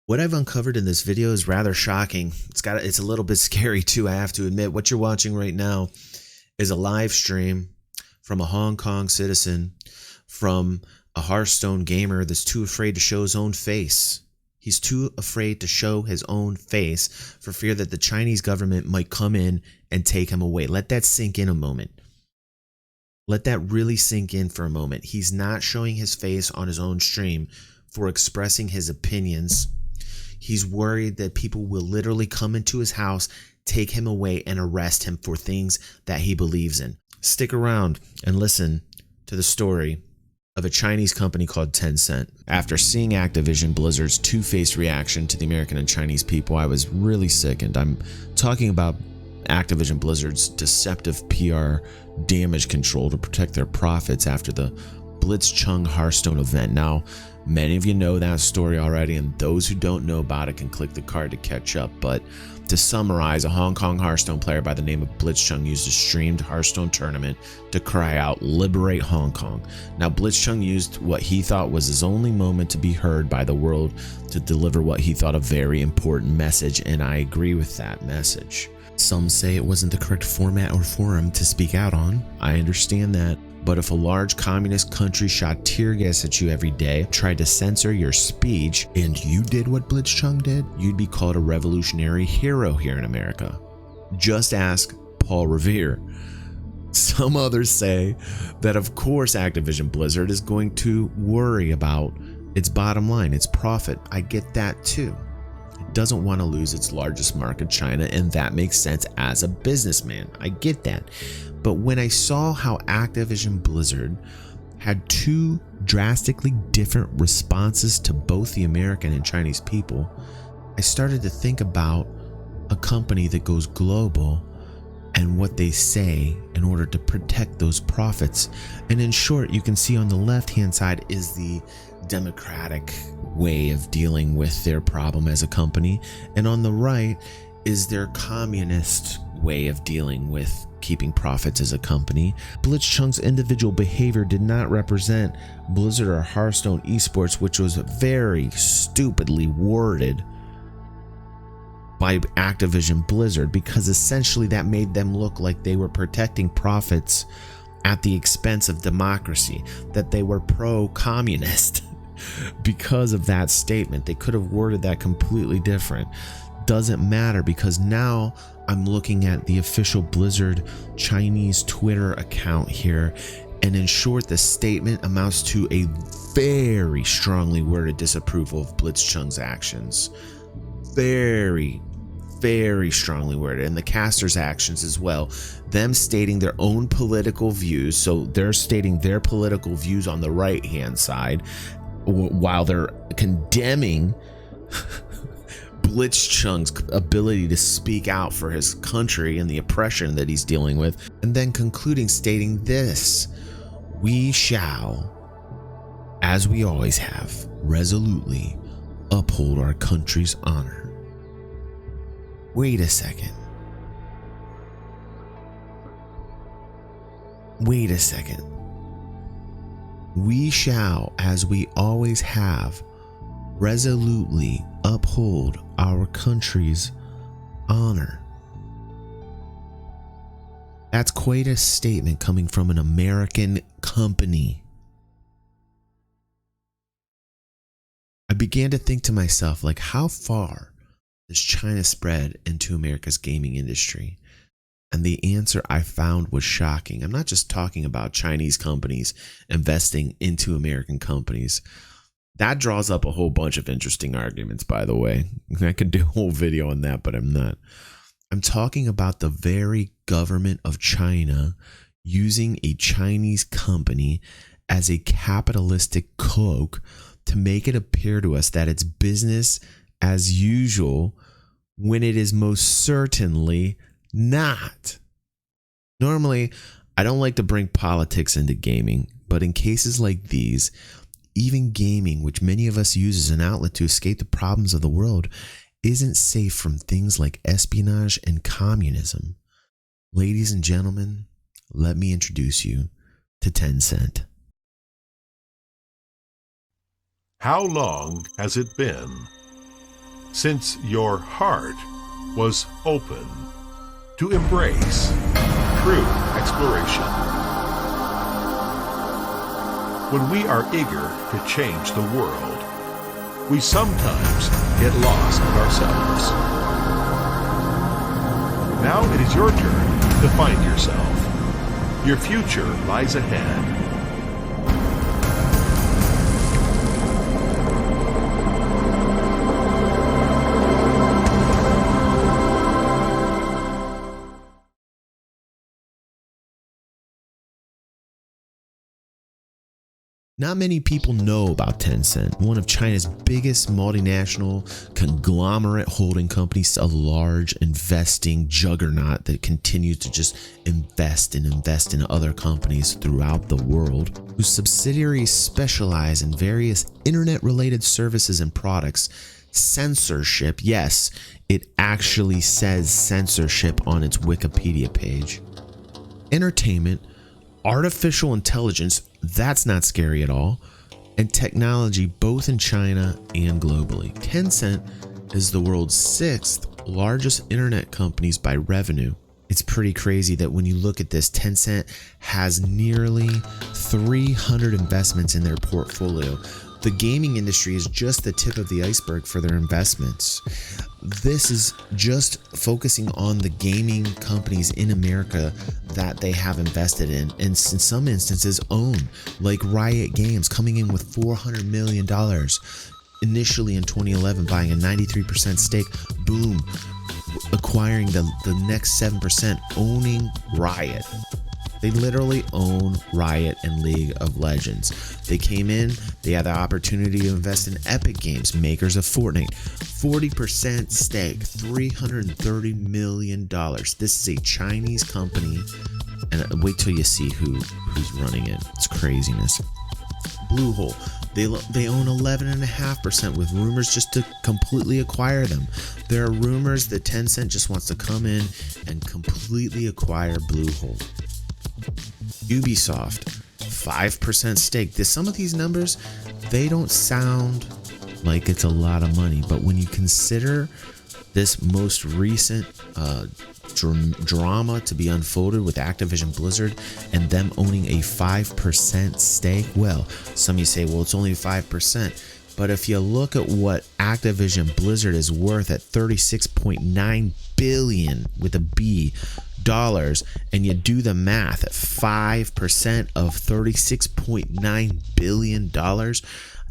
What I've uncovered in this video is rather shocking. It's a little bit scary too, I have to admit. What you're watching right now is a live stream from a Hong Kong citizen, from a Hearthstone gamer that's too afraid to show his own face. He's too afraid to show his own face for fear that the Chinese government might come in and take him away. Let that sink in a moment. Let that really sink in for a moment. He's not showing his face on his own stream for expressing his opinions. He's worried that people will literally come into his house, take him away, and arrest him for things that he believes in. Stick around and listen to the story of a Chinese company called Tencent. After seeing Activision Blizzard's two-faced reaction to the American and Chinese people, I was really sickened. I'm talking about Activision Blizzard's deceptive PR damage control to protect their profits after the Blitzchung Hearthstone event. Now, many of you know that story already, and those who don't know about it can click the card to catch up. But to summarize, a Hong Kong Hearthstone player by the name of Blitzchung used a streamed Hearthstone tournament to cry out, "Liberate Hong Kong." Now, Blitzchung used what he thought was his only moment to be heard by the world to deliver what he thought a very important message, and I agree with that message. Some say it wasn't the correct format or forum to speak out on. I understand that. But if a large communist country shot tear gas at you every day, tried to censor your speech, and you did what Blitzchung did, you'd be called a revolutionary hero here in America. Just ask Paul Revere. Some others say that of course Activision Blizzard is going to worry about its bottom line, its profit. I get that too. It doesn't want to lose its largest market, China, and that makes sense as a businessman. I get that. But when I saw how Activision Blizzard had two drastically different responses to both the American and Chinese people, I started to think about a company that goes global and what they say in order to protect those profits. And in short, you can see on the left-hand side is the democratic way of dealing with their problem as a company, and on the right is their communist way of dealing with keeping profits as a company. Blitzchung's individual behavior did not represent Blizzard or Hearthstone esports, which was very stupidly worded by Activision Blizzard, because essentially that made them look like they were protecting profits at the expense of democracy, that they were pro-communist. Because of that statement, they could have worded that completely different. Doesn't matter, because now I'm looking at the official Blizzard Chinese Twitter account here, and in short, the statement amounts to a very strongly worded disapproval of Blitzchung's actions. Very strongly worded, and the caster's actions as well. Them stating their own political views, so they're stating their political views on the right hand side, while they're condemning Blitzchung's ability to speak out for his country and the oppression that he's dealing with, and then concluding stating this: "We shall, as we always have, resolutely uphold our country's honor." Wait a second. Wait a second. "We shall, as we always have, resolutely uphold our country's honor." That's quite a statement coming from an American company. I began to think to myself, like, how far does China spread into America's gaming industry? And the answer I found was shocking. I'm not just talking about Chinese companies investing into American companies. That draws up a whole bunch of interesting arguments, by the way. I could do a whole video on that, but I'm not. I'm talking about the very government of China using a Chinese company as a capitalistic cloak to make it appear to us that it's business as usual, when it is most certainly not. Normally, I don't like to bring politics into gaming, but in cases like these, even gaming, which many of us use as an outlet to escape the problems of the world, isn't safe from things like espionage and communism. Ladies and gentlemen, let me introduce you to Tencent. How long has it been? since your heart was open to embrace true exploration. When we are eager to change the world, we sometimes get lost in ourselves. Now it is your turn to find yourself. Your future lies ahead. Not many people know about Tencent, one of China's biggest multinational conglomerate holding companies, a large investing juggernaut that continues to just invest in other companies throughout the world, whose subsidiaries specialize in various internet-related services and products. Censorship, yes, it actually says censorship on its Wikipedia page. Entertainment, artificial intelligence, that's not scary at all, and technology both in China and globally. Tencent is the world's 6th largest internet companies by revenue. It's pretty crazy that when you look at this, Tencent has nearly 300 investments in their portfolio. The gaming industry is just the tip of the iceberg for their investments. This is just focusing on the gaming companies in America that they have invested in, and in some instances own, like Riot Games coming in with $400 million initially in 2011, buying a 93% stake, boom, acquiring the next 7%, owning Riot. They literally own Riot and League of Legends. They came in, they had the opportunity to invest in Epic Games, makers of Fortnite. 40% stake, $330 million. This is a Chinese company, and wait till you see who's running it. It's craziness. Bluehole, they own 11.5% with rumors just to completely acquire them. There are rumors that Tencent just wants to come in and completely acquire Bluehole. Ubisoft, 5% stake. Some of these numbers, they don't sound like it's a lot of money, but when you consider this most recent drama to be unfolded with Activision Blizzard and them owning a 5% stake, well, some of you say, well, it's only 5%. But if you look at what Activision Blizzard is worth at $36.9 billion with a B dollars, and you do the math at 5% of $36.9 billion, I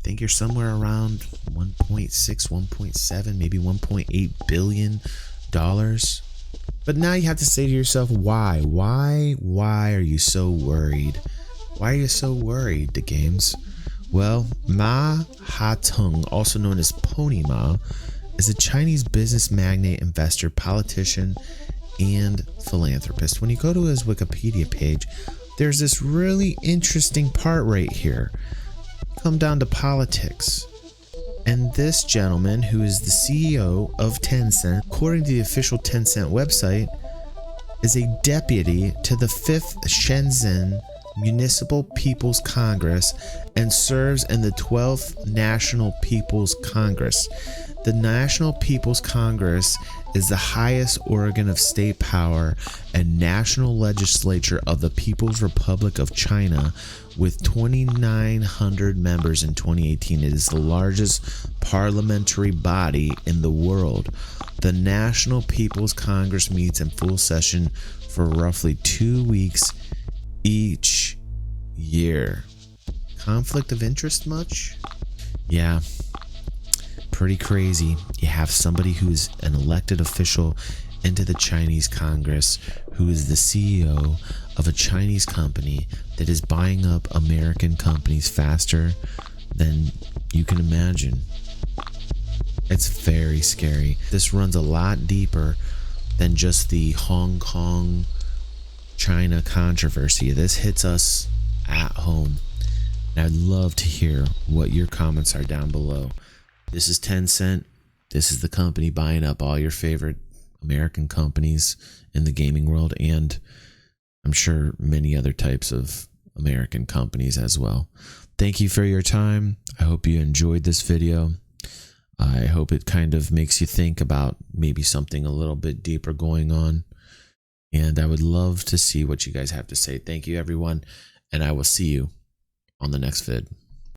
think you're somewhere around 1.6, 1.7, maybe 1.8 billion dollars. But now you have to say to yourself, why are you so worried? Why are you so worried, the games? Well, Ma Ha-tung, also known as Pony Ma, is a Chinese business magnate, investor, politician, and philanthropist. When you go to his Wikipedia page, there's this really interesting part right here. Come down to politics. And this gentleman, who is the CEO of Tencent, according to the official Tencent website, is a deputy to the 5th Shenzhen Municipal People's Congress and serves in the 12th National People's Congress. The National People's Congress is the highest organ of state power and national legislature of the People's Republic of China, with 2,900 members in 2018. It is the largest parliamentary body in the world. The National People's Congress meets in full session for roughly 2 weeks each year. Conflict of interest much? Yeah. Pretty crazy. You have somebody who's an elected official into the Chinese Congress, who is the CEO of a Chinese company that is buying up American companies faster than you can imagine. It's very scary. This runs a lot deeper than just the Hong Kong China controversy. This hits us at home. And I'd love to hear what your comments are down below. This is Tencent. This is the company buying up all your favorite American companies in the gaming world, and I'm sure many other types of American companies as well. Thank you for your time. I hope you enjoyed this video. I hope it kind of makes you think about maybe something a little bit deeper going on. And I would love to see what you guys have to say. Thank you, everyone. And I will see you on the next vid.